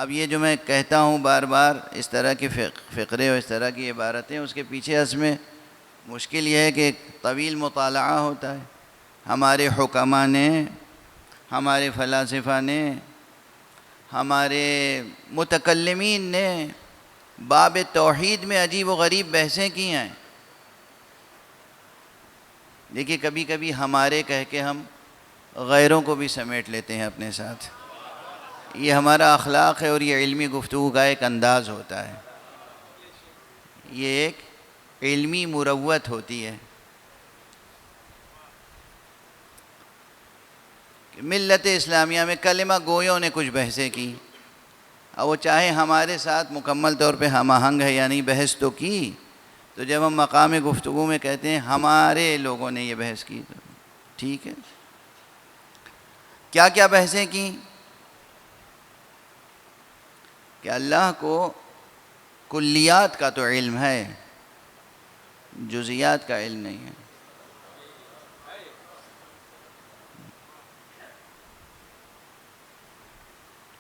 اب یہ جو میں کہتا ہوں بار بار اس طرح کے فقرے اور اس طرح کی عبارتیں، اس کے پیچھے اس میں مشکل یہ ہے کہ ایک طویل مطالعہ ہوتا ہے. ہمارے حکماء نے، ہمارے فلاسفہ نے، ہمارے متکلمین نے باب توحید میں عجیب و غریب بحثیں کی ہیں. دیکھیے کبھی کبھی ہمارے کہہ کے ہم غیروں کو بھی سمیٹ لیتے ہیں اپنے ساتھ. یہ ہمارا اخلاق ہے اور یہ علمی گفتگو کا ایک انداز ہوتا ہے. یہ ایک علمی مروت ہوتی ہے. ملت اسلامیہ میں کلمہ گویوں نے کچھ بحثیں کی، اور وہ چاہے ہمارے ساتھ مکمل طور پہ ہم آہنگ ہے یا نہیں، بحث تو کی. تو جب ہم مقام گفتگو میں کہتے ہیں ہمارے لوگوں نے یہ بحث کی، تو ٹھیک ہے. کیا کیا بحثیں کی؟ کہ اللہ کو کلیات کا تو علم ہے، جزیات کا علم نہیں ہے.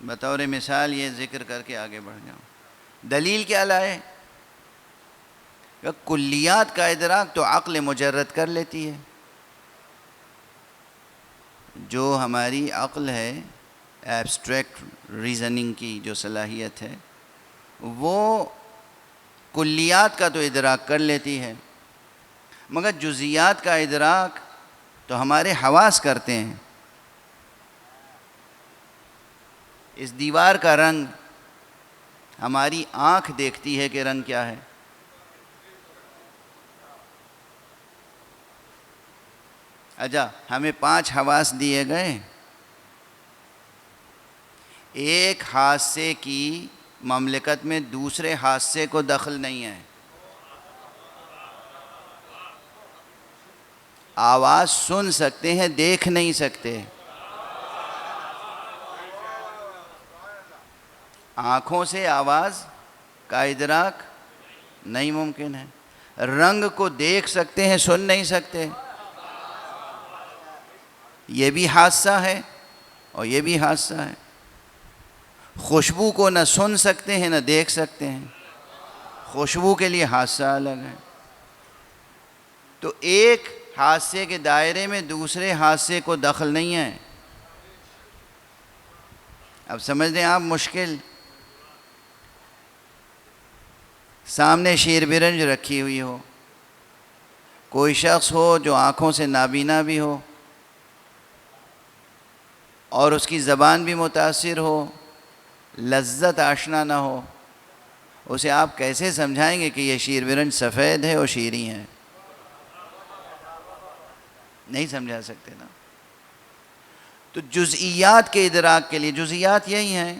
بطور مثال یہ ذکر کر کے آگے بڑھ جاؤں. دلیل کیا لائے؟ کہ کلیات کا ادراک تو عقل مجرد کر لیتی ہے. جو ہماری عقل ہے، ایبسٹریکٹ ریزننگ کی جو صلاحیت ہے، وہ کلیات کا تو ادراک کر لیتی ہے، مگر جزیات کا ادراک تو ہمارے حواس کرتے ہیں. اس دیوار کا رنگ ہماری آنکھ دیکھتی ہے کہ رنگ کیا ہے. اچھا، ہمیں 5 حواس دیے گئے. ایک حادثے کی مملکت میں دوسرے حادثے کو دخل نہیں ہے. آواز سن سکتے ہیں، دیکھ نہیں سکتے. آنکھوں سے آواز کا ادراک نہیں ممکن ہے. رنگ کو دیکھ سکتے ہیں، سن نہیں سکتے. یہ بھی حادثہ ہے اور یہ بھی حادثہ ہے. خوشبو کو نہ سن سکتے ہیں نہ دیکھ سکتے ہیں. خوشبو کے لیے حادثہ الگ ہے. تو ایک حادثے کے دائرے میں دوسرے حادثے کو دخل نہیں ہے. اب سمجھ لیں آپ مشکل. سامنے شیر برنج رکھی ہوئی ہو، کوئی شخص ہو جو آنکھوں سے نابینا بھی ہو اور اس کی زبان بھی متاثر ہو، لذت آشنا نہ ہو، اسے آپ کیسے سمجھائیں گے کہ یہ شیر برنج سفید ہے اور شیریں ہے؟ نہیں سمجھا سکتے نا. تو جزئیات کے ادراک کے لیے، جزئیات یہی ہیں،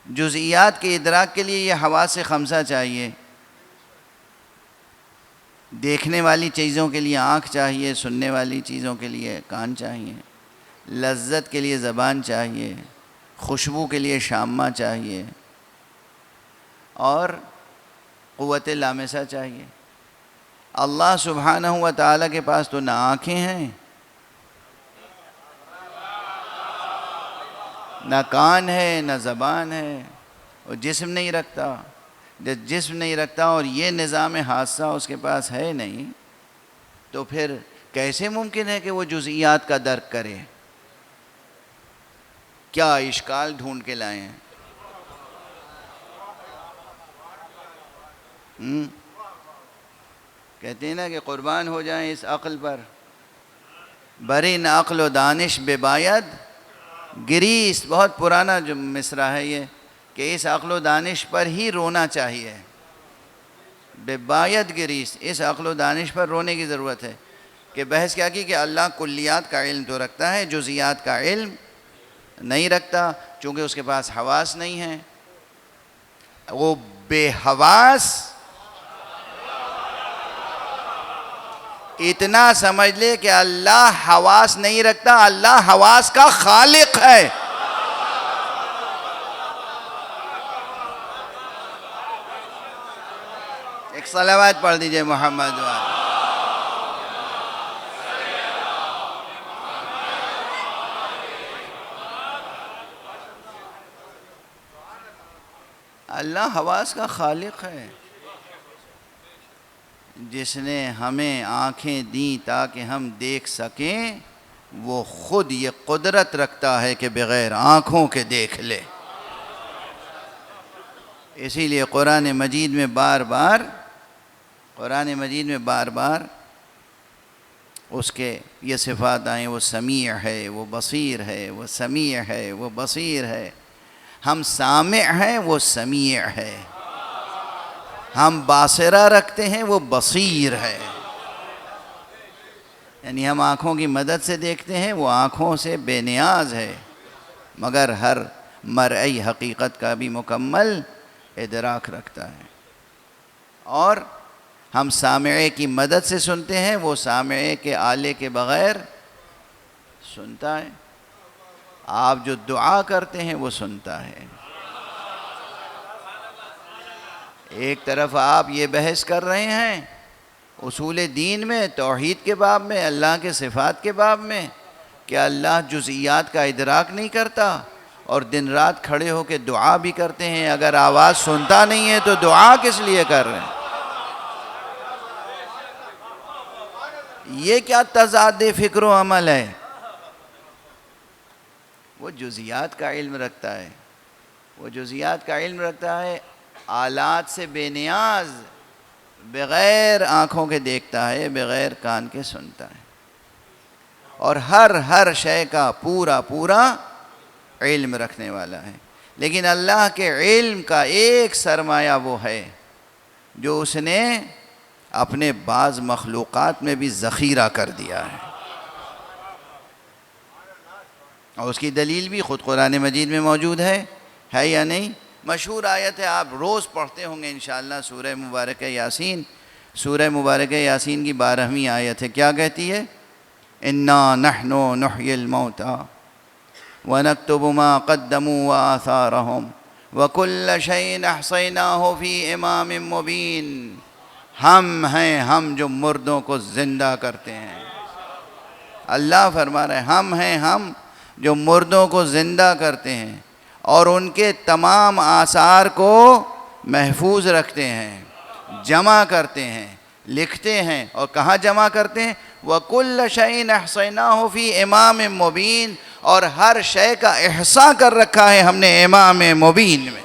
جزئیات کے ادراک کے لیے یہ حواس خمسہ چاہیے. دیکھنے والی چیزوں کے لیے آنکھ چاہیے، سننے والی چیزوں کے لیے کان چاہیے، لذت کے لیے زبان چاہیے، خوشبو کے لیے شامہ چاہیے، اور قوت لامسہ چاہیے. اللہ سبحانہ و تعالیٰ کے پاس تو نہ آنکھیں ہیں، نہ کان ہے، نہ زبان ہے، اور جسم نہیں رکھتا. جب جسم نہیں رکھتا اور یہ نظام حادثہ اس کے پاس ہے نہیں، تو پھر کیسے ممکن ہے کہ وہ جزئیات کا درک کرے؟ کیا اشکال ڈھونڈ کے لائے ہیں. کہتے ہیں نا کہ قربان ہو جائیں اس عقل پر، برین عقل و دانش بے باید گریست. بہت پرانا جو مصرع ہے یہ، کہ اس عقل و دانش پر ہی رونا چاہیے. بے باید گریست، اس عقل و دانش پر رونے کی ضرورت ہے. کہ بحث کیا کی کہ اللہ کلیات کا علم تو رکھتا ہے، جزئیات کا علم نہیں رکھتا، چونکہ اس کے پاس حواس نہیں ہیں. وہ بے حواس اتنا سمجھ لے کہ اللہ حواس نہیں رکھتا، اللہ حواس کا خالق ہے. ایک صلوات پڑھ دیجئے محمد وآلہ. اللہ حواس کا خالق ہے، جس نے ہمیں آنکھیں دیں تاکہ ہم دیکھ سکیں، وہ خود یہ قدرت رکھتا ہے کہ بغیر آنکھوں کے دیکھ لے۔ اسی لیے قرآن مجید میں بار بار اس کے یہ صفات آئیں، وہ سمیع ہے، وہ بصیر ہے، وہ سمیع ہے، وہ بصیر ہے۔ ہم سامع ہیں، وہ سمیع ہے۔ ہم باصرہ رکھتے ہیں، وہ بصیر ہے۔ یعنی ہم آنکھوں کی مدد سے دیکھتے ہیں، وہ آنکھوں سے بے نیاز ہے، مگر ہر مرئی حقیقت کا بھی مکمل ادراک رکھتا ہے۔ اور ہم سامعے کی مدد سے سنتے ہیں، وہ سامعے کے آلے کے بغیر سنتا ہے۔ آپ جو دعا کرتے ہیں وہ سنتا ہے۔ ایک طرف آپ یہ بحث کر رہے ہیں اصول دین میں، توحید کے باب میں، اللہ کے صفات کے باب میں، کہ اللہ جزئیات کا ادراک نہیں کرتا، اور دن رات کھڑے ہو کے دعا بھی کرتے ہیں۔ اگر آواز سنتا نہیں ہے تو دعا کس لیے کر رہے ہیں؟ یہ کیا تضاد فکر و عمل ہے؟ وہ جزئیات کا علم رکھتا ہے، آلات سے بے نیاز، بغیر آنکھوں کے دیکھتا ہے، بغیر کان کے سنتا ہے، اور ہر شے کا پورا علم رکھنے والا ہے۔ لیکن اللہ کے علم کا ایک سرمایہ وہ ہے جو اس نے اپنے بعض مخلوقات میں بھی ذخیرہ کر دیا ہے، اور اس کی دلیل بھی خود قرآن مجید میں موجود ہے یا نہیں؟ مشہور آیت ہے، آپ روز پڑھتے ہوں گے انشاءاللہ، سورہ مبارکہ یاسین کی 12ویں آیت ہے۔ کیا کہتی ہے؟ اِنَّا نَحْنُ نُحْيِي الْمَوْتَى وَنَكْتُبُ مَا قَدَّمُوا وَآثَارَهُمْ وَكُلَّ شَيْءٍ أَحْصَيْنَاهُ فِي إِمَامٍ مُبِينٍ۔ ہم ہیں، ہم جو مردوں کو زندہ کرتے ہیں۔ اللہ فرما رہے ہیں، ہم ہیں، ہم جو مردوں کو زندہ کرتے ہیں اور ان کے تمام آثار کو محفوظ رکھتے ہیں، جمع کرتے ہیں، لکھتے ہیں۔ اور کہاں جمع کرتے ہیں؟ وَكُلَّ شَيْءٍ أَحْصَيْنَاهُ فِي إِمَامٍ مُبِينٍ، اور ہر شے کا احصاء کر رکھا ہے ہم نے امام مبین میں۔